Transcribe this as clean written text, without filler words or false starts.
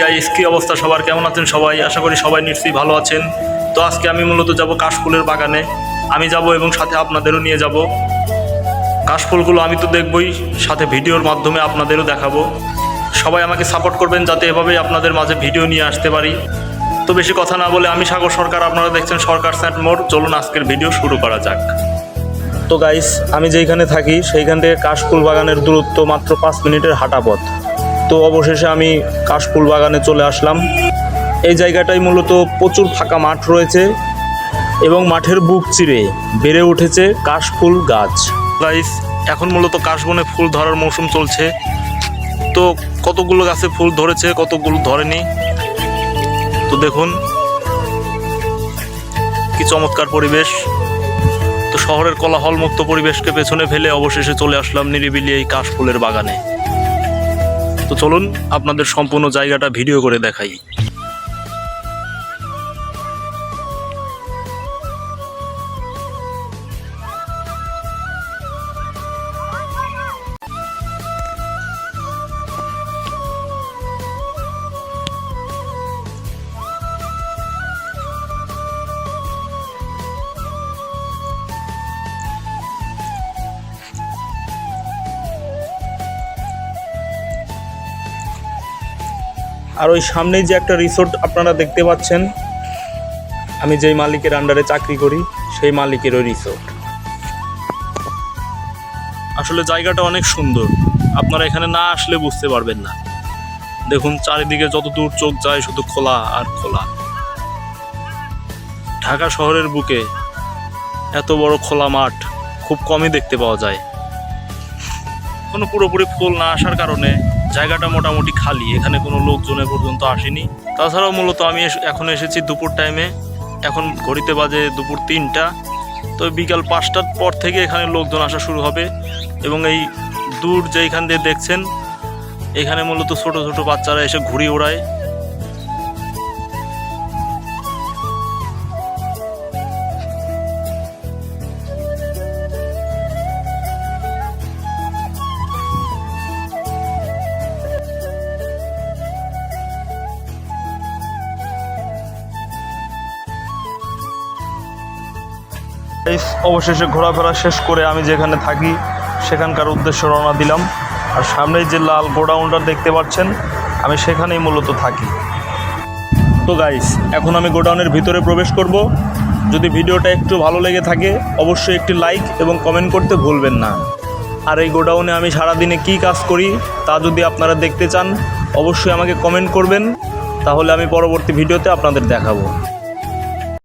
Guys, কি অবস্থা সবার? কেমন আছেন সবাই? আশা করি সবাই নিশ্চয়ই ভালো আছেন। তো আজকে আমি মূলত যাব কাশফুলের বাগানে। আমি যাব এবং সাথে আপনাদেরও নিয়ে যাব। কাশফুলগুলো আমি তো দেখবই, সাথে ভিডিওর মাধ্যমে আপনাদেরও দেখাবো। সবাই আমাকে সাপোর্ট করবেন যাতে এভাবেই আপনাদের মাঝে ভিডিও নিয়ে আসতে পারি। তো বেশি কথা না বলে আমি সাগর সরকার, আপনারা দেখছেন সরকার স্যাট মোড়। চলুন আজকের ভিডিও শুরু করা যাক। তো গাইস, আমি যেইখানে থাকি সেইখান থেকে কাশফুল বাগানের দূরত্ব মাত্র 5 মিনিটের হাঁটা পথ। তো অবশেষে আমি কাশফুল বাগানে চলে আসলাম। এই জায়গাটায় মূলত প্রচুর ফাঁকা মাঠ রয়েছে এবং মাঠের বুক চিরে বেড়ে উঠেছে কাশফুল গাছ। গাইস, এখন মূলত কাশবনে ফুল ধরার মৌসুম চলছে। তো কতগুলো গাছে ফুল ধরেছে, কতগুলো ধরেনি, তো দেখুন কি চমৎকার পরিবেশ। তো শহরের কোলাহলমুক্ত পরিবেশকে পেছনে ফেলে অবশেষে চলে আসলাম নিরিবিলি এই কাশফুলের বাগানে। তো চলুন আপনাদের সম্পূর্ণ জায়গাটা ভিডিও করে দেখাই। আর ওই সামনেই যে একটা রিসোর্ট আপনারা দেখতে পাচ্ছেন, আমি যেই মালিকের আন্ডারে চাকরি করি সেই মালিকের ওই রিসোর্ট। আসলে জায়গাটা অনেক সুন্দর, আপনারা এখানে না আসলে বুঝতে পারবেন না। দেখুন চারিদিকে যত দূর চোখ যায় শুধু খোলা আর খোলা। ঢাকা শহরের বুকে এত বড় খোলা মাঠ খুব কমই দেখতে পাওয়া যায়। কোনো পুরোপুরি ফুল না আসার কারণে জায়গাটা মোটামুটি খালি, এখানে কোনো লোকজন এ পর্যন্ত আসেনি। তাছাড়াও মূলত আমি এখন এসেছি দুপুর টাইমে, এখন ঘড়িতে বাজে দুপুর 3টা। তো বিকাল 5টার পর থেকে এখানে লোকজন আসা শুরু হবে। এবং এই দূর যেইখান দিয়ে দেখছেন, এখানে মূলত ছোট ছোট বাচ্চারা এসে ঘুড়ি ওড়ায়। অবশেষে ঘোরাফেরা শেষ করে আমি যেখানে থাকি সেখানকার উদ্দেশ্যে রওনা দিলাম। আর সামনেই যে লাল গোডাউনটা দেখতে পাচ্ছেন, আমি সেখানেই মূলত থাকি। তো গাইস, এখন আমি গোডাউনের ভিতরে প্রবেশ করব। যদি ভিডিওটা একটু ভালো লেগে থাকে অবশ্যই একটি লাইক এবং কমেন্ট করতে ভুলবেন না। আর এই গোডাউনে আমি সারাদিনে কি কাজ করি তা যদি আপনারা দেখতে চান অবশ্যই আমাকে কমেন্ট করবেন, তাহলে আমি পরবর্তী ভিডিওতে আপনাদের দেখাবো।